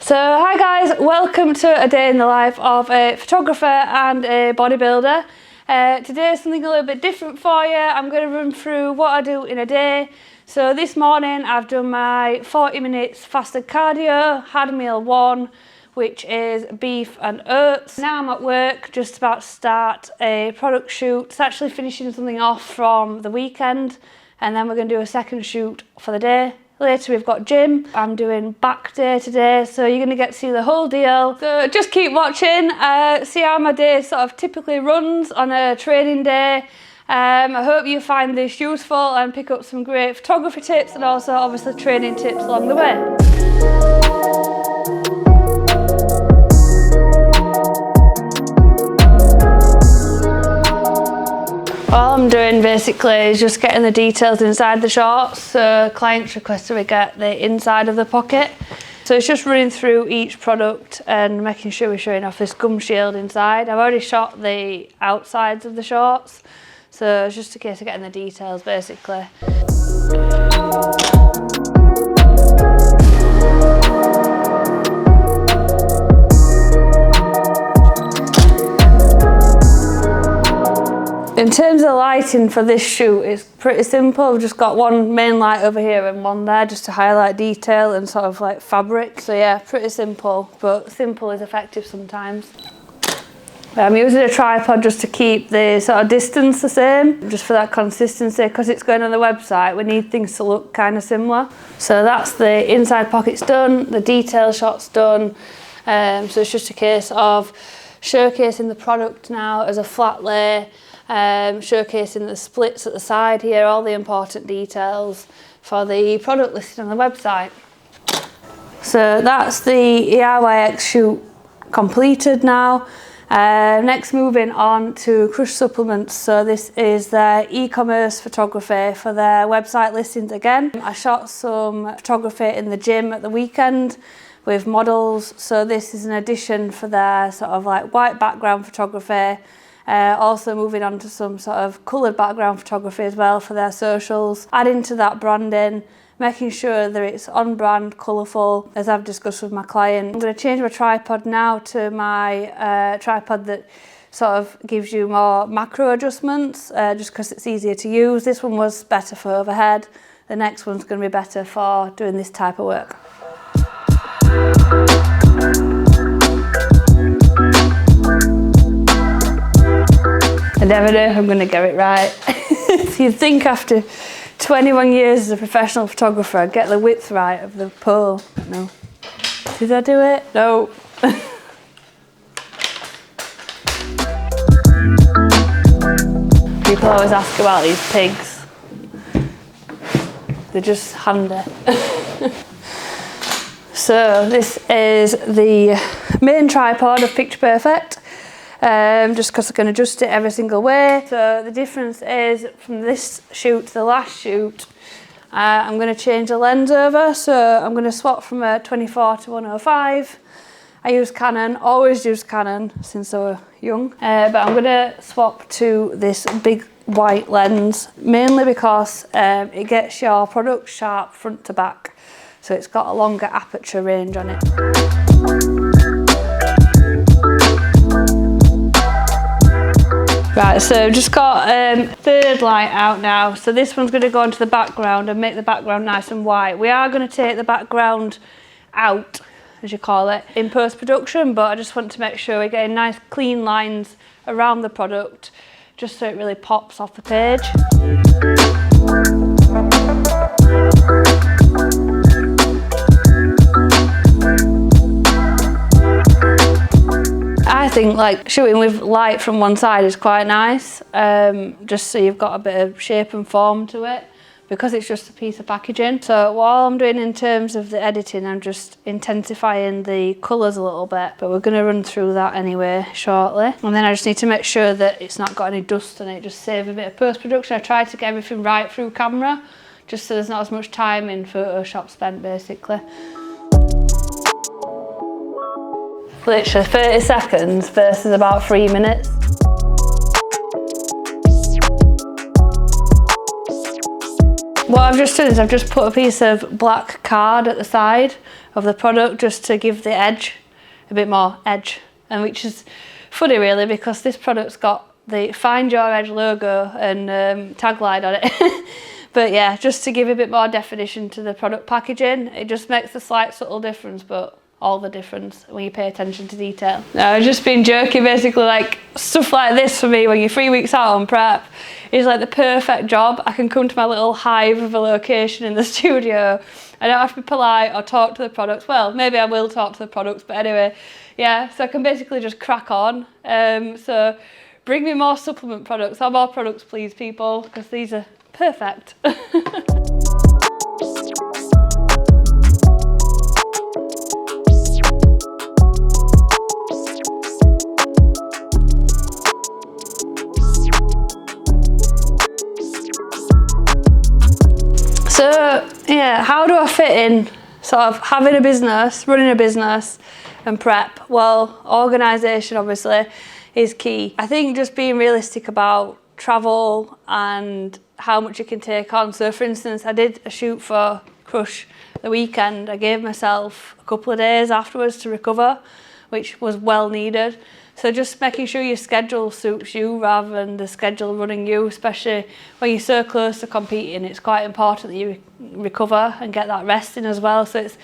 So hi guys, welcome to a day in the life of a photographer and a bodybuilder. Today is something a little bit different for you. I'm going to run through what I do in a day. So this morning I've done my 40 minutes fasted cardio, had meal 1, which is beef and oats. Now I'm at work, just about to start a product shoot. It's actually finishing something off from the weekend, and then we're going to do a second shoot for the day. Later we've got gym. I'm doing back day today, so you're going to get to see the whole deal. So just keep watching, see how my day sort of typically runs on a training day. I hope you find this useful and pick up some great photography tips and also obviously training tips along the way. All I'm doing basically is just getting the details inside the shorts. So clients requested we get the inside of the pocket. So it's just running through each product and making sure we're showing off this gum shield inside. I've already shot the outsides of the shorts, so it's just a case of getting the details basically. In terms of lighting for this shoot, it's pretty simple. I've just got one main light over here and one there just to highlight detail and sort of like fabric. So yeah, pretty simple, but simple is effective sometimes. I'm using a tripod just to keep the sort of distance the same, just for that consistency, because it's going on the website. We need things to look kind of similar. So that's the inside pockets done, the detail shots done. So it's just a case of showcasing the product now as a flat lay, showcasing the splits at the side here, all the important details for the product listed on the website. So that's the ERYX shoot completed now. Next, moving on to Crush Supplements. So this is their e-commerce photography for their website listings again. I shot some photography in the gym at the weekend with models, so this is an addition for their sort of like white background photography. Also moving on to some sort of coloured background photography as well for their socials. Adding to that branding, making sure that it's on brand, colourful, as I've discussed with my client. I'm going to change my tripod now to my tripod that sort of gives you more macro adjustments, just because it's easier to use. This one was better for overhead. The next one's going to be better for doing this type of work. I never know if I'm going to get it right. So you'd think after 21 years as a professional photographer I'd get the width right of the pole. No. Did I do it? No. People always ask about these pigs. They're just handy. So this is the main tripod of Picture Perfect. Just because I can adjust it every single way. So the difference is from this shoot to the last shoot, I'm going to change the lens over. So I'm going to swap from a 24 to 105. I use Canon, always used Canon since I was young. But I'm going to swap to this big white lens, mainly because it gets your product sharp front to back. So it's got a longer aperture range on it. Right, so I've just got third light out now. So this one's going to go into the background and make the background nice and white. We are going to take the background out, as you call it, in post-production, but I just want to make sure we're getting nice clean lines around the product, just so it really pops off the page. I think like shooting with light from one side is quite nice, just so you've got a bit of shape and form to it, because it's just a piece of packaging. So while I'm doing in terms of the editing, I'm just intensifying the colours a little bit, but we're going to run through that anyway shortly. And then I just need to make sure that it's not got any dust on it, just save a bit of post-production. I try to get everything right through camera, just so there's not as much time in Photoshop spent basically. Literally 30 seconds versus about 3 minutes. What I've just done is I've just put a piece of black card at the side of the product just to give the edge, a bit more edge, and which is funny really because this product's got the Find Your Edge logo and tagline on it. But yeah, just to give a bit more definition to the product packaging, it just makes a slight subtle difference, but all the difference when you pay attention to detail. Now, I've just been joking, basically, like stuff like this for me when you're 3 weeks out on prep is like the perfect job. I can come to my little hive of a location in the studio. I don't have to be polite or talk to the products. Well, maybe I will talk to the products, but anyway, yeah, so I can basically just crack on. So bring me more supplement products, or more products please people, because these are perfect. So yeah, how do I fit in sort of having a business, running a business and prep? Well, organisation obviously is key. I think just being realistic about travel and how much you can take on. So for instance, I did a shoot for Crush the weekend. I gave myself a couple of days afterwards to recover, which was well needed. So just making sure your schedule suits you rather than the schedule running you, especially when you're so close to competing. It's quite important that you recover and get that rest in as well. So it's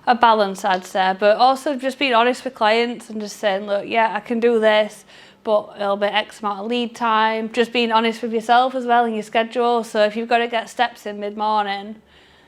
a balance, I'd say. But also just being honest with clients and just saying, look, yeah, I can do this, but it'll be X amount of lead time. Just being honest with yourself as well in your schedule. So if you've got to get steps in mid-morning,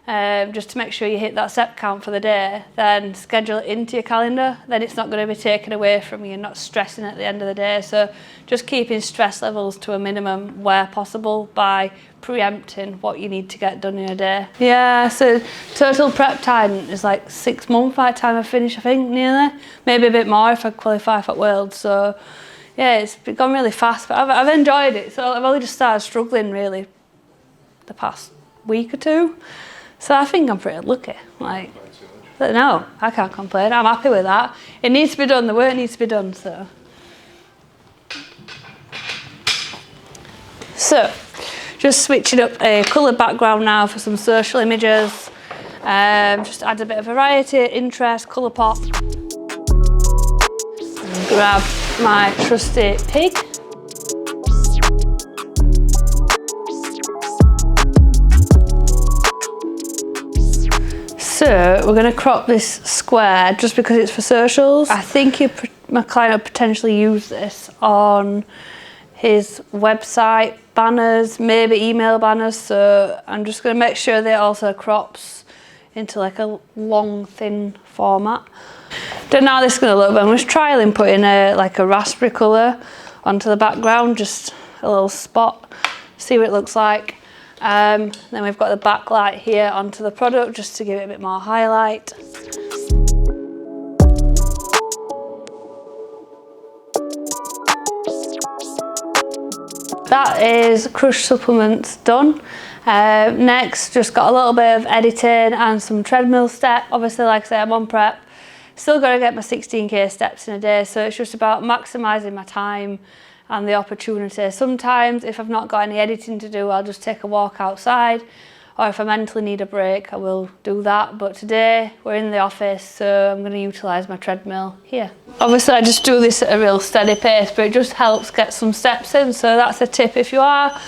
just to make sure you hit that step count for the day, then schedule it into your calendar. Then it's not going to be taken away from you. You're not stressing at the end of the day. So just keeping stress levels to a minimum where possible by preempting what you need to get done in a day. Yeah, so total prep time is like 6 months by the time I finish, I think, nearly. Maybe a bit more if I qualify for Worlds. So yeah, it's gone really fast, but I've enjoyed it. So I've only just started struggling really the past week or two. So I think I'm pretty lucky. Like, no, I can't complain. I'm happy with that. It needs to be done. The work needs to be done. So just switching up a coloured background now for some social images. Just add a bit of variety, interest, colour pop. And grab my trusty pig. So we're going to crop this square just because it's for socials. I think my client will potentially use this on his website banners, maybe email banners. So I'm just going to make sure that it also crops into like a long, thin format. Don't know how this is going to look, but I'm just trialing putting like a raspberry colour onto the background, just a little spot, see what it looks like. Then we've got the backlight here onto the product just to give it a bit more highlight. That is Crush supplements done. Next, just got a little bit of editing and some treadmill step. Obviously, like I say, I'm on prep. Still got to get my 16k steps in a day, so it's just about maximising my time and the opportunity. Sometimes if I've not got any editing to do, I'll just take a walk outside, or if I mentally need a break, I will do that. But today we're in the office, so I'm going to utilise my treadmill here. Obviously I just do this at a real steady pace, but it just helps get some steps in. So that's a tip if you are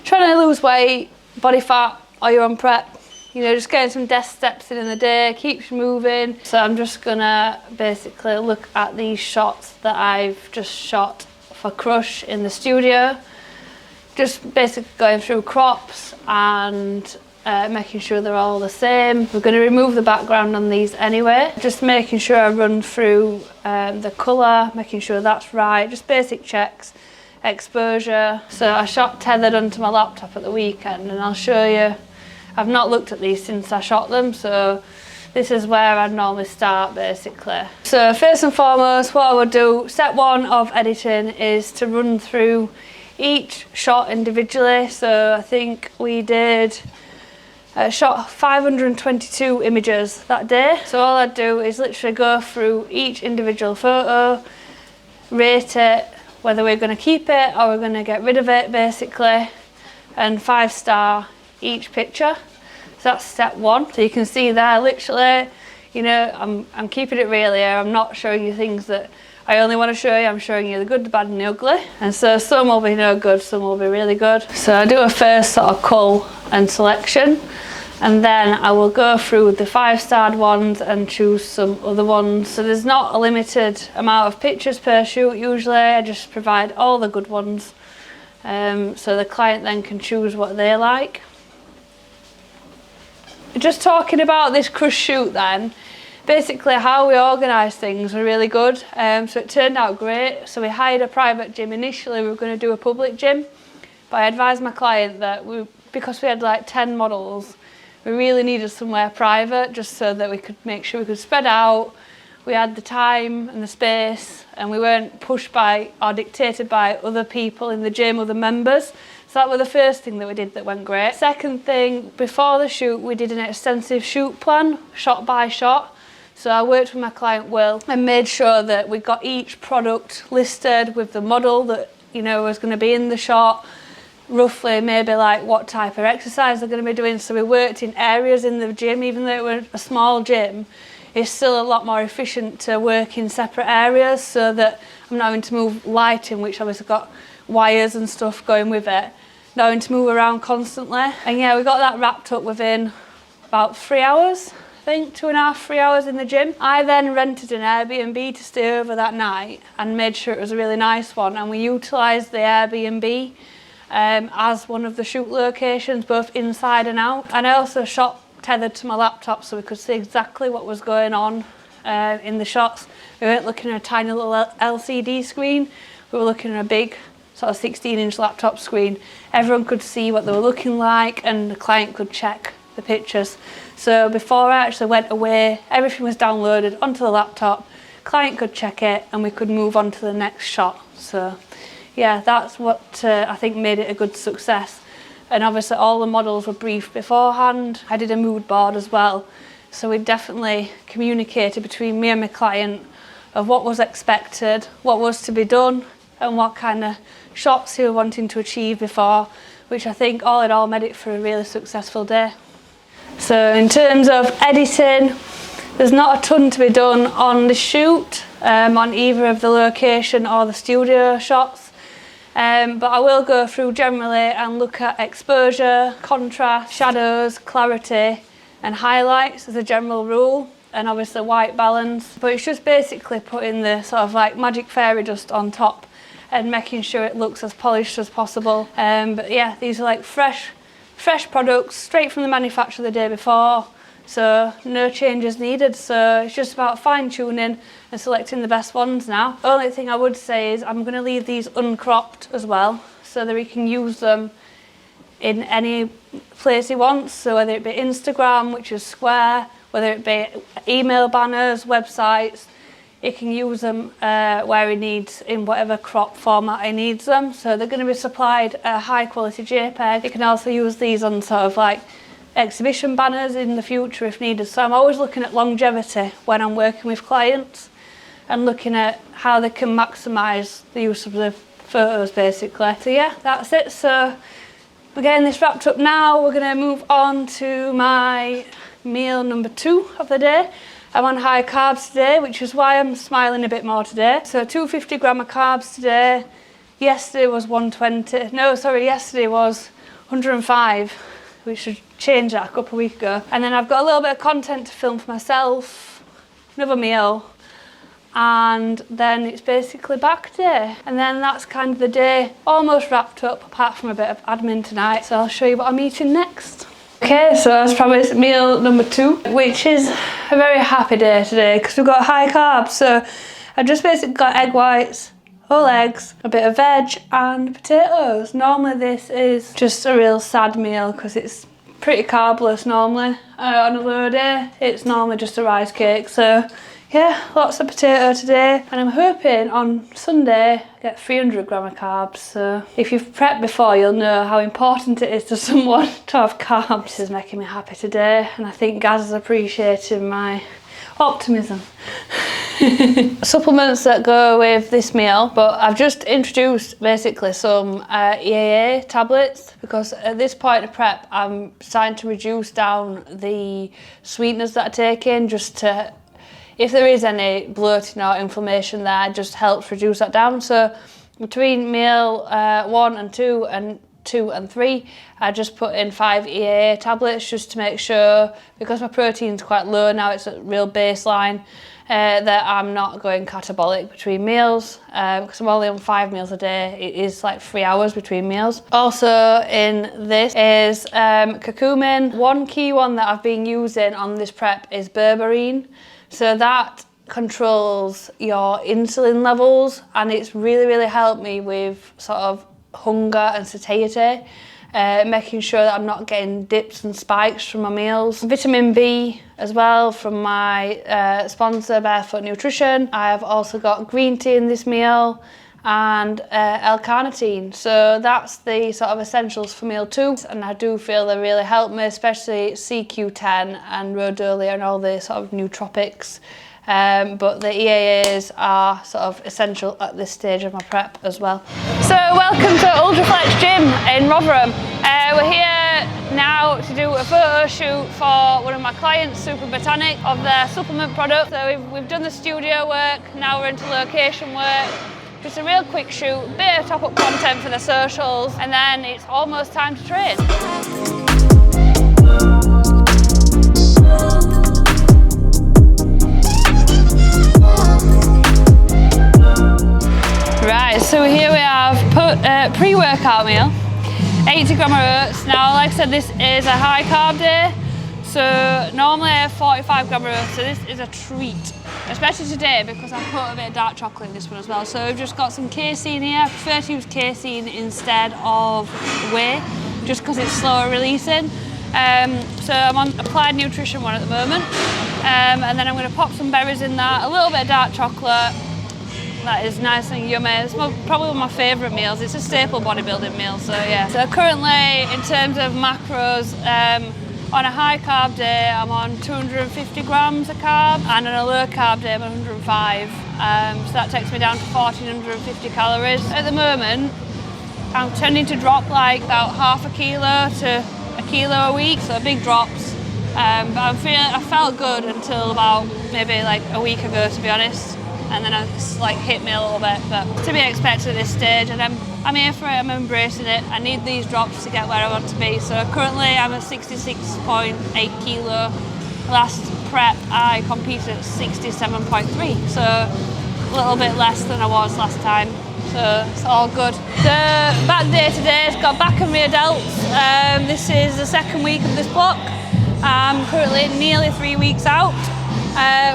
trying to lose weight, body fat, or you're on prep. You know, just getting some desk steps in the day keeps you moving. So I'm just gonna basically look at these shots that I've just shot for Crush in the studio. Just basically going through crops and making sure they're all the same. We're going to remove the background on these anyway. Just making sure I run through the colour, making sure that's right, just basic checks, exposure. So I shot tethered onto my laptop at the weekend, and I'll show you. I've not looked at these since I shot them, so this is where I'd normally start basically. So first and foremost, what I would do, step one of editing is to run through each shot individually. So I think we did shot 522 images that day. So all I'd do is literally go through each individual photo, rate it, whether we're going to keep it or we're going to get rid of it basically, and 5-star each picture. So that's step one. So you can see there, literally, you know, I'm keeping it real here. I'm not showing you things that I only want to show you. I'm showing you the good, the bad and the ugly. And so some will be no good, some will be really good. So I do a first sort of cull and selection, and then I will go through the 5-starred ones and choose some other ones. So there's not a limited amount of pictures per shoot usually. I just provide all the good ones. So the client then can choose what they like. Just talking about this crush shoot then, basically how we organised things were really good. So it turned out great. So we hired a private gym. Initially we were going to do a public gym, but I advised my client that because we had like 10 models, we really needed somewhere private just so that we could make sure we could spread out. We had the time and the space, and we weren't pushed by or dictated by other people in the gym, other members. So that was the first thing that we did that went great. Second thing, before the shoot, we did an extensive shoot plan, shot by shot. So I worked with my client Will and made sure that we got each product listed with the model that, you know, was going to be in the shot, roughly maybe like what type of exercise they're going to be doing. So we worked in areas in the gym, even though it was a small gym. It's still a lot more efficient to work in separate areas so that I'm not having to move lighting, which obviously got wires and stuff going with it, not having to move around constantly. And yeah, we got that wrapped up within about 3 hours, I think, 2.5, 3 hours in the gym. I then rented an Airbnb to stay over that night and made sure it was a really nice one, and we utilised the Airbnb as one of the shoot locations, both inside and out. And I also shot tethered to my laptop so we could see exactly what was going on in the shots. We weren't looking at a tiny little LCD screen, we were looking at a big sort of 16-inch laptop screen. Everyone could see what they were looking like and the client could check the pictures. So before I actually went away, everything was downloaded onto the laptop, client could check it and we could move on to the next shot. So yeah, that's what I think made it a good success. And obviously all the models were briefed beforehand. I did a mood board as well. So we definitely communicated between me and my client of what was expected, what was to be done, and what kind of shots he was wanting to achieve before, which I think all in all made it for a really successful day. So in terms of editing, there's not a ton to be done on the shoot, on either of the location or the studio shots. But I will go through generally and look at exposure, contrast, shadows, clarity and highlights as a general rule, and obviously white balance. But it's just basically putting the sort of like magic fairy dust on top and making sure it looks as polished as possible. But yeah, these are like fresh products straight from the manufacturer the day before, so no changes needed. So it's just about fine-tuning and selecting the best ones now. The only thing I would say is I'm going to leave these uncropped as well so that we can use them in any place he wants. So whether it be Instagram, which is square, whether it be email banners, websites, he can use them where he needs, in whatever crop format he needs them. So they're going to be supplied a high quality JPEG. You can also use these on sort of like exhibition banners in the future if needed. So I'm always looking at longevity when I'm working with clients and looking at how they can maximise the use of the photos basically. So yeah, that's it. So we're getting this wrapped up now. We're going to move on to my meal number 2 of the day. I'm on high carbs today, which is why I'm smiling a bit more today. So 250 gram of carbs today. Yesterday was 120. No, sorry, yesterday was 105, which should change that a couple of weeks ago. And then I've got a little bit of content to film for myself, another meal, and then it's basically back day. And then that's kind of the day almost wrapped up, apart from a bit of admin tonight. So I'll show you what I'm eating next. Okay, so as promised, meal number 2, which is a very happy day today because we've got high carbs. So I just basically got egg whites, whole eggs, a bit of veg and potatoes. Normally this is just a real sad meal because it's pretty carbless normally. On a low day, it's normally just a rice cake. So yeah, lots of potato today, and I'm hoping on Sunday I get 300 gram of carbs. So if you've prepped before, you'll know how important it is to someone to have carbs. This is making me happy today, and I think Gaz is appreciating my optimism. Supplements that go with this meal, but I've just introduced basically some EAA tablets, because at this point of prep I'm trying to reduce down the sweeteners that I take in, just to, if there is any bloating or inflammation there, it just helps reduce that down. So between meal 1 and 2 and 2 and 3, I just put in 5 EAA tablets, just to make sure, because my protein's quite low now, it's a real baseline, that I'm not going catabolic between meals, because I'm only on 5 meals a day. It is like 3 hours between meals. Also in this is curcumin. One key one that I've been using on this prep is berberine. So that controls your insulin levels, and it's really helped me with sort of hunger and satiety, making sure that I'm not getting dips and spikes from my meals. Vitamin B as well from my sponsor Barefoot Nutrition. I've also got green tea in this meal, and L-carnitine. So that's the sort of essentials for meal 2, and I do feel they really help me, especially CQ10 and rhodolia and all the sort of nootropics. But the EAAs are sort of essential at this stage of my prep as well. So welcome to Ultraflex Gym in Rotherham. We're here now to do a photo shoot for one of my clients, Super Botanic, of their supplement product. So we've done the studio work, now we're into location work. Just a real quick shoot, bit of top-up content for the socials, and then it's almost time to train. Right, so here we have pre-workout meal, 80 gram of oats. Now, like I said, this is a high carb day, so normally I have 45 gram of oats, so this is a treat, especially today because I've put a bit of dark chocolate in this one as well. So we've just got some casein here. I prefer to use casein instead of whey, just because it's slower releasing. So I'm on applied nutrition one at the moment, and then I'm going to pop some berries in that, a little bit of dark chocolate. That is nice and yummy. It's probably one of my favourite meals. It's a staple bodybuilding meal, so yeah. So currently, in terms of macros, on a high carb day, I'm on 250 grams of carb, and on a low carb day, I'm on 105. So that takes me down to 1,450 calories. At the moment, I'm tending to drop like about half a kilo to a kilo a week, so big drops. But I felt good until about maybe like a week ago, to be honest. And then it's like hit me a little bit, but to be expected at this stage, and I'm here for it, I'm embracing it. I need these drops to get where I want to be. So currently I'm at 66.8 kilo. Last prep I competed at 67.3, so a little bit less than I was last time. So it's all good. The back day today has got back and rear delts. This is the second week of this block. I'm currently nearly 3 weeks out.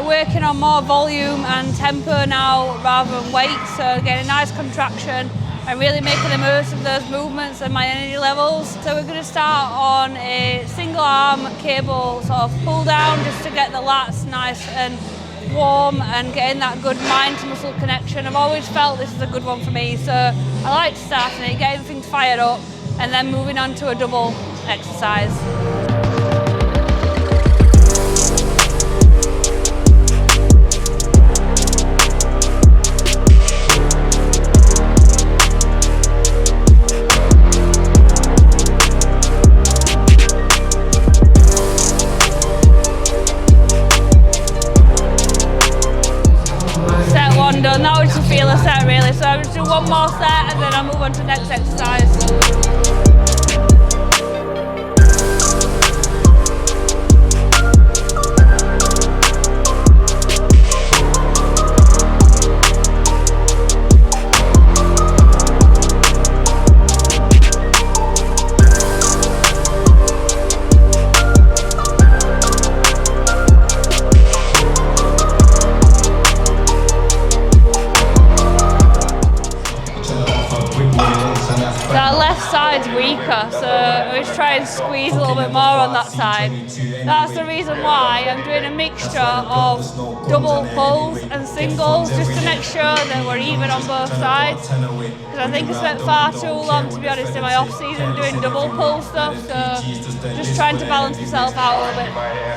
Working on more volume and tempo now rather than weight, so getting a nice contraction and really making the most of those movements and my energy levels. So we're going to start on a single arm cable sort of pull down, just to get the lats nice and warm and getting that good mind to muscle connection. I've always felt this is a good one for me, so I like starting it, getting things fired up, and then moving on to a double exercise. Done. That was just feel a set really, so I'll just do one more set and then I'll move on to the next exercise. That left side's weaker, so we just try and squeeze a little bit more on that side. That's the reason why I'm doing a mixture of double pulls and singles, just to make sure that we're even on both sides. Because I think I spent far too long, to be honest, in my off season doing double pull stuff, so just trying to balance myself out a little bit.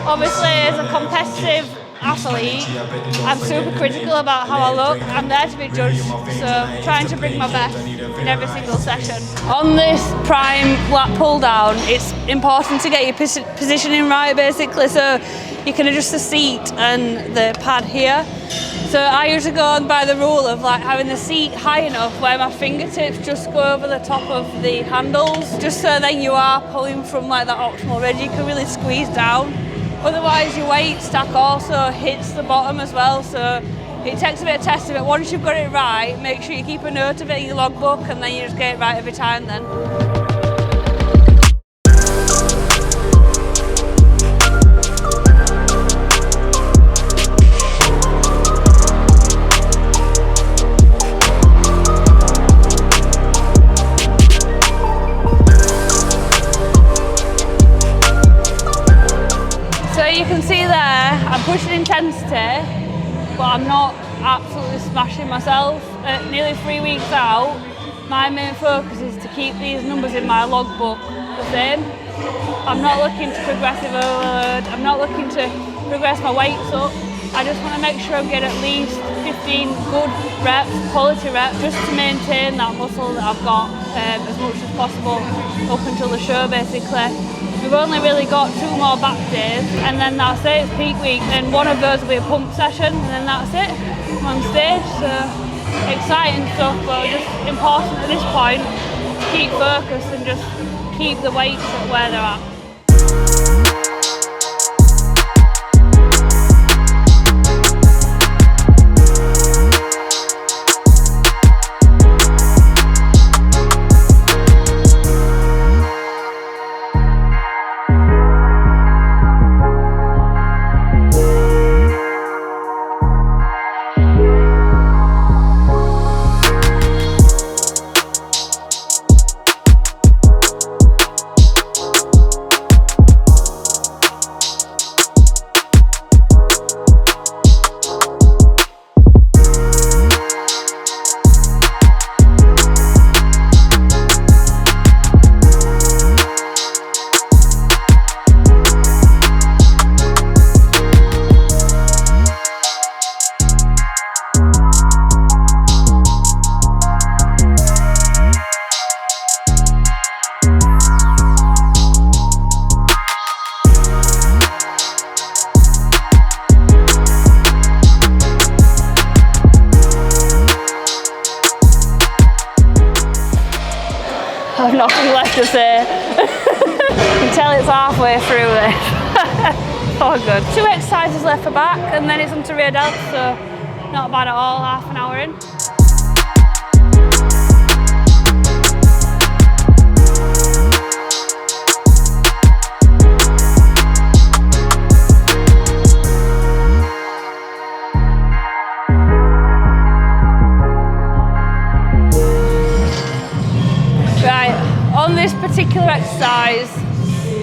Obviously, as a competitive athlete, I'm super critical about how I look. I'm there to be judged, so I'm trying to bring my best in every single session. On this prime lat pull down, it's important to get your positioning right basically, so you can adjust the seat and the pad here. So I usually go on by the rule of like having the seat high enough where my fingertips just go over the top of the handles, just so then you are pulling from like that optimal ridge. You can really squeeze down. Otherwise your weight stack also hits the bottom as well, so it takes a bit of testing, but once you've got it right, make sure you keep a note of it in your logbook and then you just get it right every time then. You can see there, I'm pushing intensity, but I'm not absolutely smashing myself. At nearly 3 weeks out, my main focus is to keep these numbers in my logbook the same. I'm not looking to progressive overload, I'm not looking to progress my weights up. I just want to make sure I get at least 15 good reps, quality reps, just to maintain that muscle that I've got as much as possible up until the show basically. We've only really got 2 more back days and then that's it, it's peak week. And one of those will be a pump session and then that's it, I'm on stage. So exciting stuff, but just important at this point to keep focused and just keep the weights at where they're at. I've nothing left to say until it's halfway through this. Oh good. 2 exercises left for back and then it's onto rear delt, so not bad at all, half an hour in. On this particular exercise,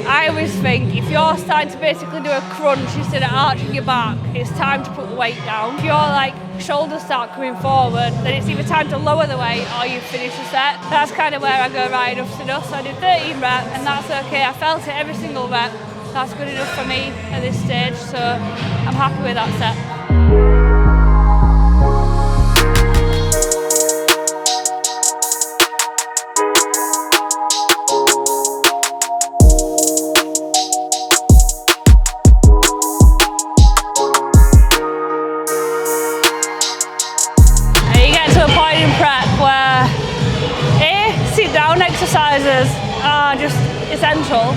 I always think if you're starting to basically do a crunch instead of arching your back, it's time to put the weight down. If your like shoulders start coming forward, then it's either time to lower the weight or you finish the set. That's kind of where I go right enough's enough. So I did 13 reps and that's okay. I felt it every single rep. That's good enough for me at this stage, so I'm happy with that set. Down exercises are just essential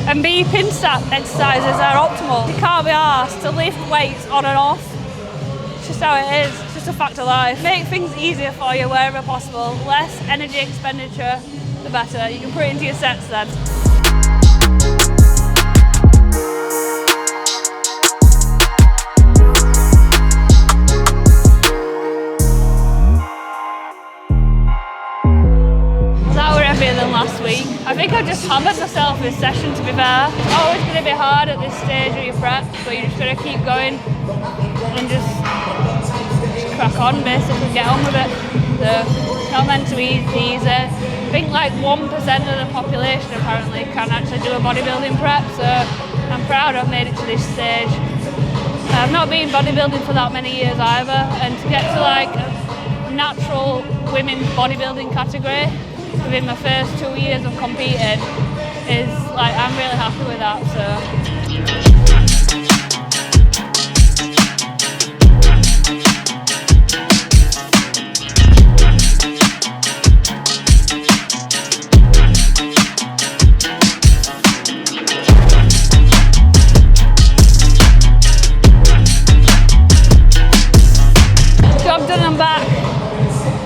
and B, pin stack exercises are optimal. You can't be asked to lift weights on and off. It's just how it is, it's just a fact of life. Make things easier for you wherever possible. Less energy expenditure, the better. You can put it into your sets then. Than last week. I think I just hammered myself this session, to be fair. It's always going to be hard at this stage of your prep, but you just got to keep going and just crack on basically, get on with it. So it's not meant to be easy. I think like 1% of the population apparently can actually do a bodybuilding prep, so I'm proud I've made it to this stage. I've not been bodybuilding for that many years either, and to get to like a natural women's bodybuilding category within my first 2 years of competing is like, I'm really happy with that. So. Job done and back.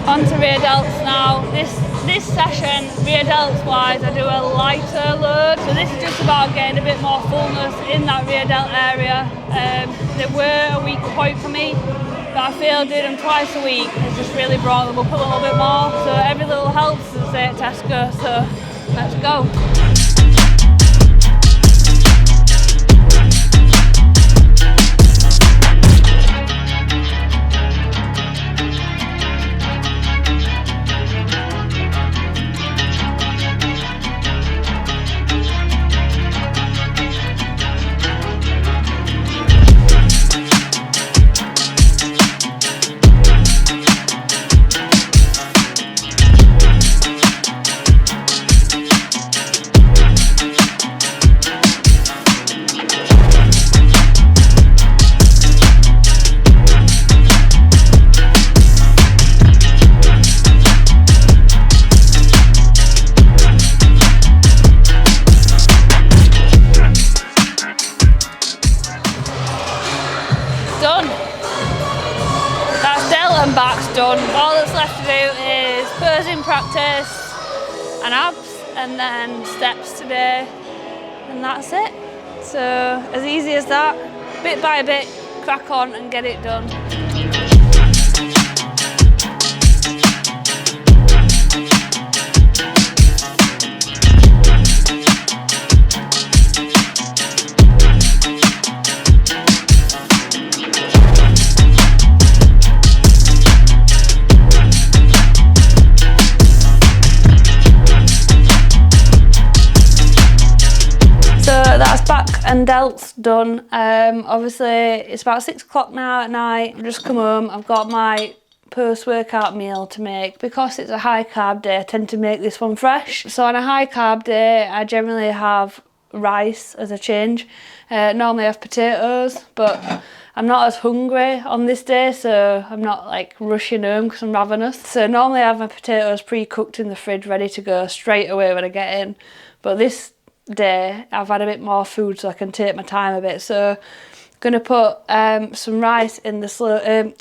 Onto rear delts now. This session, rear delts wise, I do a lighter load. So this is just about getting a bit more fullness in that rear delt area. They were a weak point for me, but I feel doing them twice a week has just really brought them up a little bit more. So every little helps, as I say at Tesco, so let's go. Done. That's delt and back's done. All that's left to do is posing practice and abs, and then steps today, and that's it. So as easy as that, bit by bit, crack on and get it done. That's back and delts done. Obviously it's about 6 o'clock now at night. I've just come home. I've got my post-workout meal to make. Because it's a high carb day, I tend to make this one fresh. So on a high carb day, I generally have rice as a change. Normally I have potatoes, but I'm not as hungry on this day, so I'm not like rushing home because I'm ravenous. So normally I have my potatoes pre-cooked in the fridge, ready to go straight away when I get in. But this day I've had a bit more food, so I can take my time a bit. So I'm gonna put some rice in the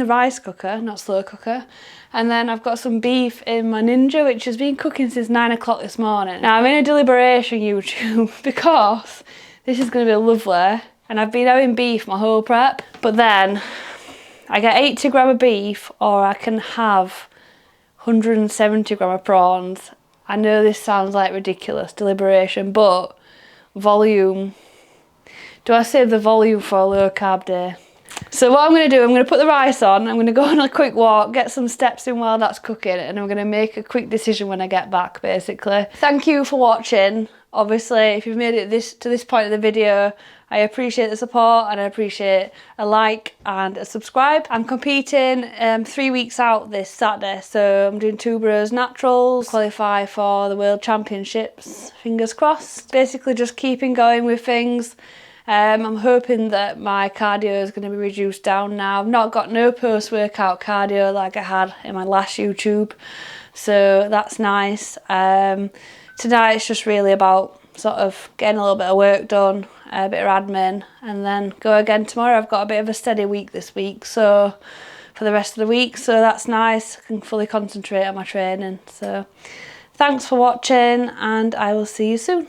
rice cooker, not slow cooker, and then I've got some beef in my Ninja, which has been cooking since 9 o'clock this morning. Now I'm in a deliberation, YouTube, because this is gonna be lovely, and I've been having beef my whole prep, but then I get 80 gram of beef, or I can have 170 gram of prawns. I know this sounds like ridiculous deliberation, but volume. Do I save the volume for a low carb day? So what I'm going to do, I'm going to put the rice on, I'm going to go on a quick walk, get some steps in while that's cooking, and I'm going to make a quick decision when I get back, basically. Thank you for watching. Obviously, if you've made it to this point of the video, I appreciate the support, and I appreciate a like and a subscribe. I'm competing 3 weeks out this Saturday, so I'm doing 2 bros naturals, qualify for the World Championships, fingers crossed. Basically just keeping going with things. I'm hoping that my cardio is going to be reduced down now. I've not got no post-workout cardio like I had in my last YouTube, so that's nice. Tonight it's just really about sort of getting a little bit of work done, a bit of admin, and then go again tomorrow. I've got a bit of a steady week this week, so for the rest of the week, so that's nice. I can fully concentrate on my training. So thanks for watching, and I will see you soon.